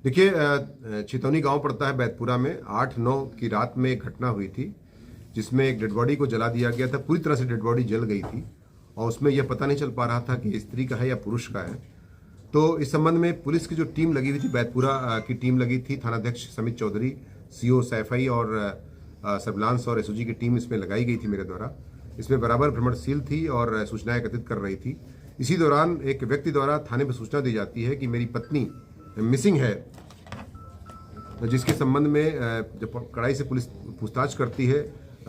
देखिए छितौनी गांव पड़ता है बैतपुरा में। 8-9 की रात में एक घटना हुई थी जिसमें एक डेड बॉडी को जला दिया गया था। पूरी तरह से डेड बॉडी जल गई थी और उसमें यह पता नहीं चल पा रहा था कि स्त्री का है या पुरुष का है। तो इस संबंध में पुलिस की जो टीम लगी हुई थी, बैतपुरा की टीम लगी थी, थानाध्यक्ष समित चौधरी, सीओ सैफई और सर्विलांस और एसओजी की टीम इसमें लगाई गई थी मेरे द्वारा। इसमें बराबर भ्रमणशील थी और सूचनाएं एकत्रित कर रही थी। इसी दौरान एक व्यक्ति द्वारा थाने पर सूचना दी जाती है कि मेरी पत्नी मिसिंग है, जिसके संबंध में जब कड़ाई से पुलिस पूछताछ करती है,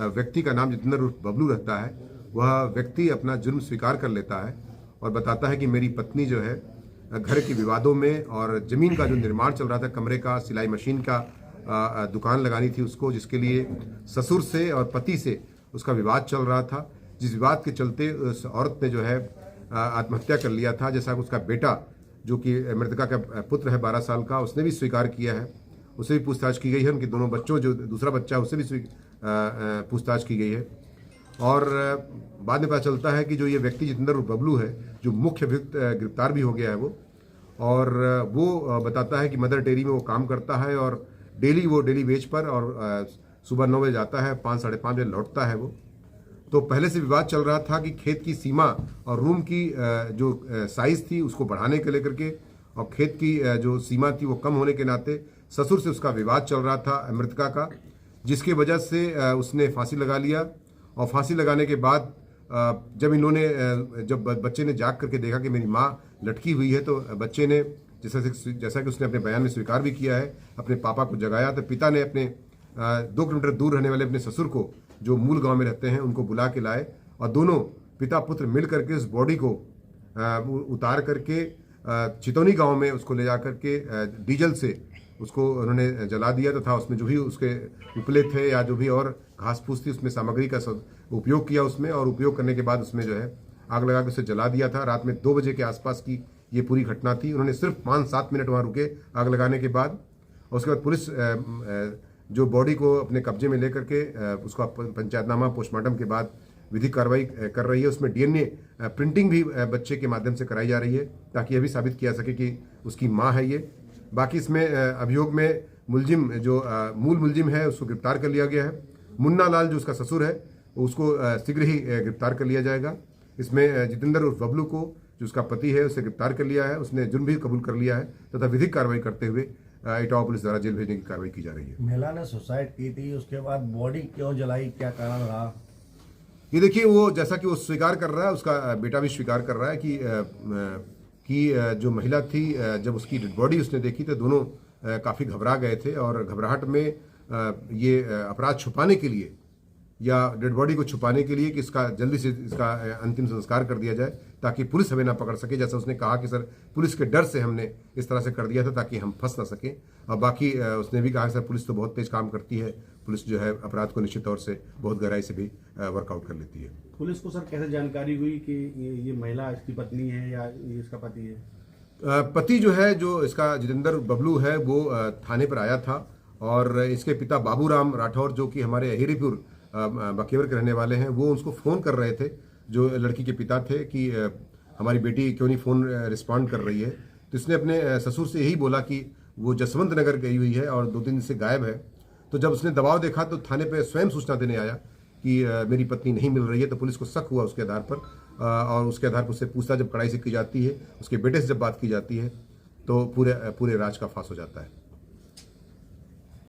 व्यक्ति का नाम जितेंद्र उर्फ बबलू रहता है। वह व्यक्ति अपना जुर्म स्वीकार कर लेता है और बताता है कि मेरी पत्नी जो है घर के विवादों में और जमीन का जो निर्माण चल रहा था, कमरे का, सिलाई मशीन का दुकान लगानी थी उसको, जिसके लिए ससुर से और पति से उसका विवाद चल रहा था। जिस विवाद के चलते उस औरत ने जो है आत्महत्या कर लिया था। जैसा कि उसका बेटा जो कि मृतका का पुत्र है 12 साल का, उसने भी स्वीकार किया है, उससे भी पूछताछ की गई है। उनके दोनों बच्चों, जो दूसरा बच्चा है, उससे भी पूछताछ की गई है। और बाद में पता चलता है कि जो ये व्यक्ति जितेंद्र बबलू है, जो मुख्य अभियुक्त गिरफ्तार भी हो गया है वो, और वो बताता है कि मदर डेयरी में वो काम करता है और डेली वेज पर, और सुबह 9 बजे जाता है, 5 साढ़े 5 बजे लौटता है वो। तो पहले से विवाद चल रहा था कि खेत की सीमा और रूम की जो साइज थी उसको बढ़ाने के लेकर के, और खेत की जो सीमा थी वो कम होने के नाते ससुर से उसका विवाद चल रहा था मृतका का, जिसकी वजह से उसने फांसी लगा लिया। और फांसी लगाने के बाद जब बच्चे ने जाग करके देखा कि मेरी माँ लटकी हुई है, तो बच्चे ने जैसा कि उसने अपने बयान में स्वीकार भी किया है, अपने पापा को जगाया। तो पिता ने अपने 2 किलोमीटर दूर रहने वाले अपने ससुर को, जो मूल गांव में रहते हैं, उनको बुला के लाए और दोनों पिता पुत्र मिल करके उस बॉडी को उतार करके छितौनी गांव में उसको ले जा करके डीजल से उसको उन्होंने जला दिया तथा उसमें जो भी उसके उपले थे या जो भी और घास फूस थी, उसमें सामग्री का उपयोग किया उसमें, और उपयोग करने के बाद उसमें जो है आग लगा के उसे जला दिया था। रात में 2 बजे के आसपास की ये पूरी घटना थी। उन्होंने सिर्फ 5-7 मिनट वहाँ रुके आग लगाने के बाद। और उसके बाद पुलिस जो बॉडी को अपने कब्जे में लेकर के उसका पंचायतनामा पोस्टमार्टम के बाद विधिक कार्रवाई कर रही है। उसमें डीएनए प्रिंटिंग भी बच्चे के माध्यम से कराई जा रही है, ताकि यह भी साबित किया सके कि उसकी माँ है ये। बाकी इसमें अभियोग में मुलजिम, जो मूल मुलजिम है, उसको गिरफ्तार कर लिया गया है। मुन्ना लाल जो उसका ससुर है, उसको शीघ्र ही गिरफ्तार कर लिया जाएगा। इसमें जितेंद्र उर्फ बबलू को, जो उसका पति है, उसे गिरफ्तार कर लिया है। उसने जुर्म भी कबूल कर लिया है तथा विधिक कार्रवाई करते हुए इटावा पुलिस द्वारा जेल भेजने की कार्रवाई की जा रही है। महिला ने सुसाइड की थी, उसके बाद बॉडी क्यों जलाई, क्या कारण रहा? ये देखिए, वो जैसा कि वो स्वीकार कर रहा है, उसका बेटा भी स्वीकार कर रहा है कि जो महिला थी, जब उसकी डेड बॉडी उसने देखी तो दोनों काफ़ी घबरा गए थे, और घबराहट में ये अपराध छुपाने के लिए या डेड बॉडी को छुपाने के लिए कि इसका जल्दी से इसका अंतिम संस्कार कर दिया जाए, ताकि पुलिस हमें ना पकड़ सके। जैसा उसने कहा कि सर, पुलिस के डर से हमने इस तरह से कर दिया था ताकि हम फंस ना सकें। और बाकी उसने भी कहा कि सर, पुलिस तो बहुत तेज काम करती है, पुलिस जो है अपराध को निश्चित तौर से बहुत गहराई से भी वर्कआउट कर लेती है। पुलिस को सर कैसे जानकारी हुई कि ये महिला इसकी पत्नी है या ये इसका पति है? पति जो है, जो इसका जितेंद्र बबलू है, वो थाने पर आया था, और इसके पिता बाबूराम राठौर, जो कि हमारे हिरीपुर बकेवर के रहने वाले हैं, वो उसको फ़ोन कर रहे थे, जो लड़की के पिता थे, कि हमारी बेटी क्यों नहीं फ़ोन रिस्पॉन्ड कर रही है। तो इसने अपने ससुर से यही बोला कि वो जसवंत नगर गई हुई है और 2-3 दिन से गायब है। तो जब उसने दबाव देखा तो थाने पे स्वयं सूचना देने आया कि मेरी पत्नी नहीं मिल रही है। तो पुलिस को शक हुआ उसके आधार पर, और उसके आधार पर उससे पूछताछ जब कड़ाई से की जाती है, उसके बेटे से जब बात की जाती है, तो पूरे राज का फांस हो जाता है।